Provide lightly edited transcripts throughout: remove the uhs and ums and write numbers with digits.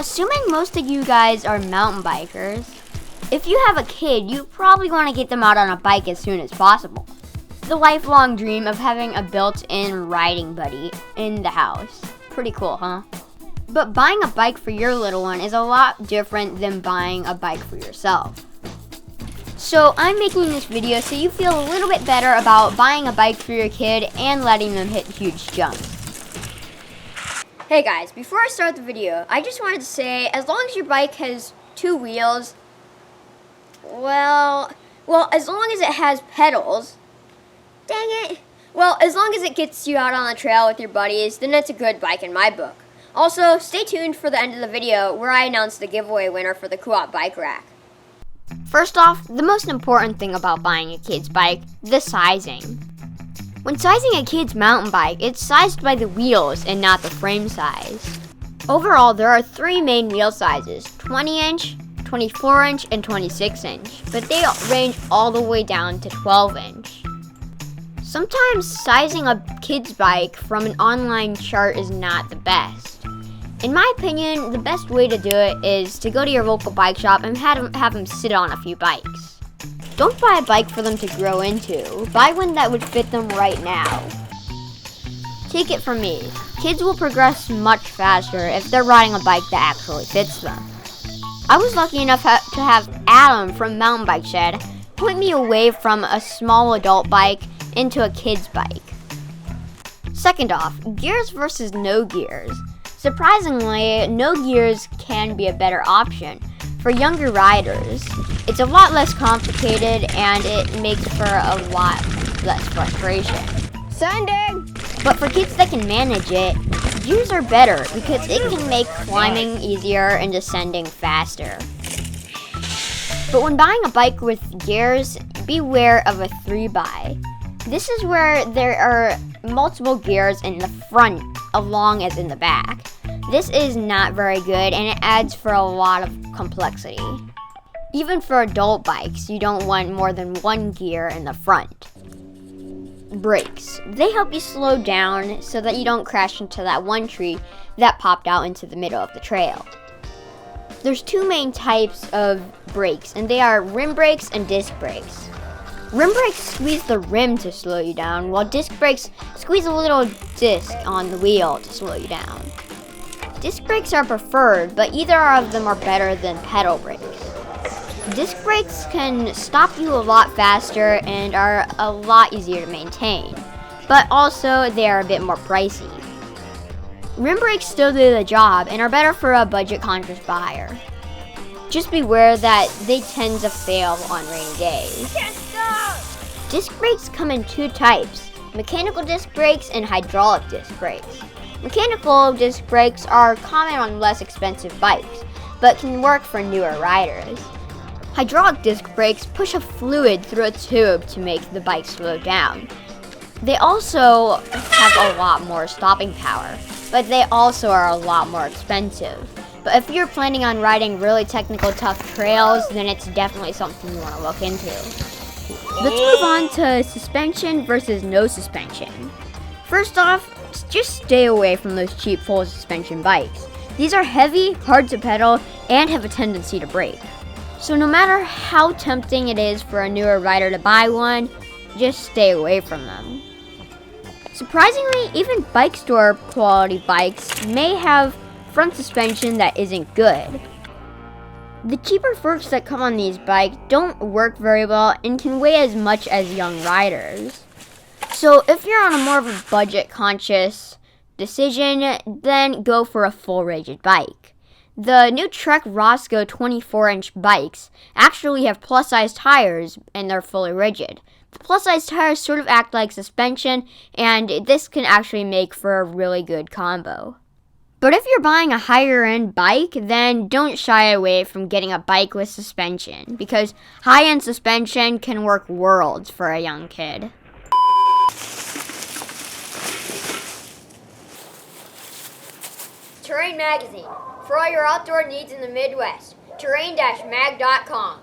Assuming most of you guys are mountain bikers, if you have a kid, you probably want to get them out on a bike as soon as possible. The lifelong dream of having a built-in riding buddy in the house. Pretty cool, huh? But buying a bike for your little one is a lot different than buying a bike for yourself. So I'm making this video so you feel a little bit better about buying a bike for your kid and letting them hit huge jumps. Hey guys, before I start the video, I just wanted to say, as long as your bike has 2 wheels, well, as long as it has pedals, dang it, well, as long as it gets you out on the trail with your buddies, then it's a good bike in my book. Also, stay tuned for the end of the video where I announce the giveaway winner for the Co-op bike rack. First off, the most important thing about buying a kid's bike, the sizing. When sizing a kid's mountain bike, it's sized by the wheels and not the frame size. Overall, there are 3 main wheel sizes, 20-inch, 24-inch, and 26-inch, but they range all the way down to 12-inch. Sometimes sizing a kid's bike from an online chart is not the best. In my opinion, the best way to do it is to go to your local bike shop and have them sit on a few bikes. Don't buy a bike for them to grow into. Buy one that would fit them right now. Take it from me, kids will progress much faster if they're riding a bike that actually fits them. I was lucky enough to have Adam from Mountain Bike Shed point me away from a small adult bike into a kid's bike. Second off, gears versus no gears. Surprisingly, no gears can be a better option. For younger riders, it's a lot less complicated and it makes for a lot less frustration. Sending! But for kids that can manage it, gears are better because it can make climbing easier and descending faster. But when buying a bike with gears, beware of a 3-by. This is where there are multiple gears in the front as long as in the back. This is not very good and it adds for a lot of complexity. Even for adult bikes, you don't want more than 1 gear in the front. Brakes. They help you slow down so that you don't crash into that one tree that popped out into the middle of the trail. There's 2 main types of brakes, and they are rim brakes and disc brakes. Rim brakes squeeze the rim to slow you down, while disc brakes squeeze a little disc on the wheel to slow you down. Disc brakes are preferred, but either of them are better than pedal brakes. Disc brakes can stop you a lot faster and are a lot easier to maintain, but also they are a bit more pricey. Rim brakes still do the job and are better for a budget-conscious buyer. Just beware that they tend to fail on rainy days. Disc brakes come in 2 types, mechanical disc brakes and hydraulic disc brakes. Mechanical disc brakes are common on less expensive bikes, but can work for newer riders. Hydraulic disc brakes push a fluid through a tube to make the bike slow down. They also have a lot more stopping power, but they also are a lot more expensive. But if you're planning on riding really technical, tough trails, then it's definitely something you want to look into. Let's move on to suspension versus no suspension. First off, just stay away from those cheap full suspension bikes. These are heavy, hard to pedal, and have a tendency to break. So no matter how tempting it is for a newer rider to buy one, just stay away from them. Surprisingly, even bike store quality bikes may have front suspension that isn't good. The cheaper forks that come on these bikes don't work very well and can weigh as much as young riders. So if you're on a more of a budget-conscious decision, then go for a full rigid bike. The new Trek Roscoe 24-inch bikes actually have plus-size tires and they're fully rigid. The plus-size tires sort of act like suspension, and this can actually make for a really good combo. But if you're buying a higher-end bike, then don't shy away from getting a bike with suspension, because high-end suspension can work worlds for a young kid. Terrain Magazine, for all your outdoor needs in the Midwest. Terrain-mag.com.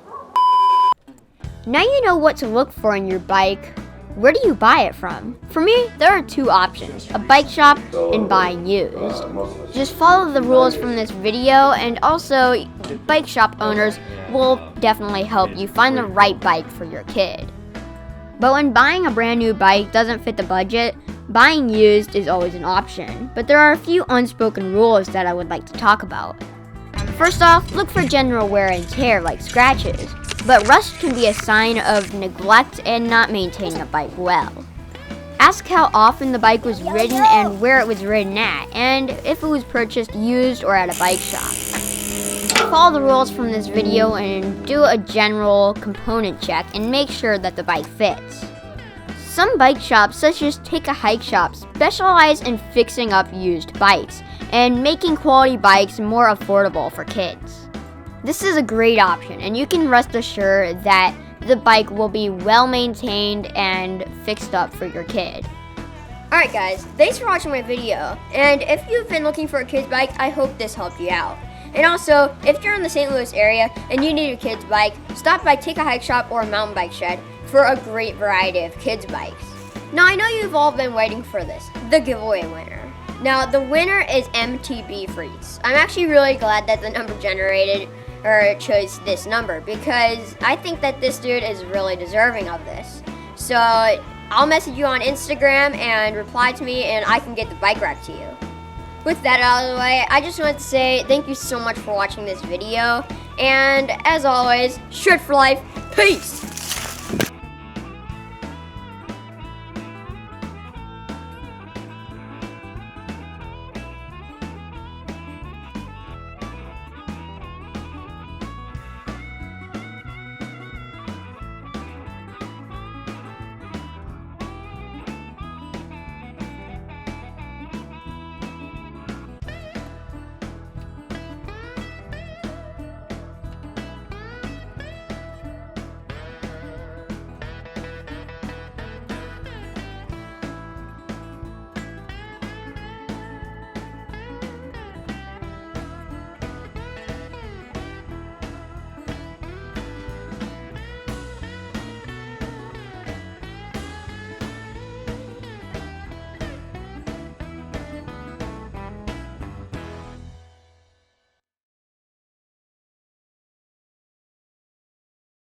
Now you know what to look for in your bike. where do you buy it from? For me, there are two options, a bike shop and buying used. Just follow the rules from this video, and also bike shop owners will definitely help you find the right bike for your kid. But when buying a brand new bike doesn't fit the budget, buying used is always an option. But there are a few unspoken rules that I would like to talk about. First off, look for general wear and tear like scratches, but rust can be a sign of neglect and not maintaining a bike well. Ask how often the bike was ridden and where it was ridden at, and if it was purchased used or at a bike shop. Follow the rules from this video and do a general component check and make sure that the bike fits. Some bike shops, such as Take a Hike Shop, specialize in fixing up used bikes and making quality bikes more affordable for kids. This is a great option, and you can rest assured that the bike will be well maintained and fixed up for your kid. Alright guys, thanks for watching my video, and if you've been looking for a kid's bike, I hope this helped you out. And also, if you're in the St. Louis area and you need a kid's bike, stop by Take a Hike Shop or Mountain Bike Shed for a great variety of kids' bikes. Now I know you've all been waiting for this, the giveaway winner. Now the winner is MTB Freaks. I'm actually really glad that the number generated or chose this number because I think that this dude is really deserving of this. So I'll message you on Instagram and reply to me and I can get the bike rack to you. With that out of the way, I just wanted to say thank you so much for watching this video, and as always, Shred for life, peace!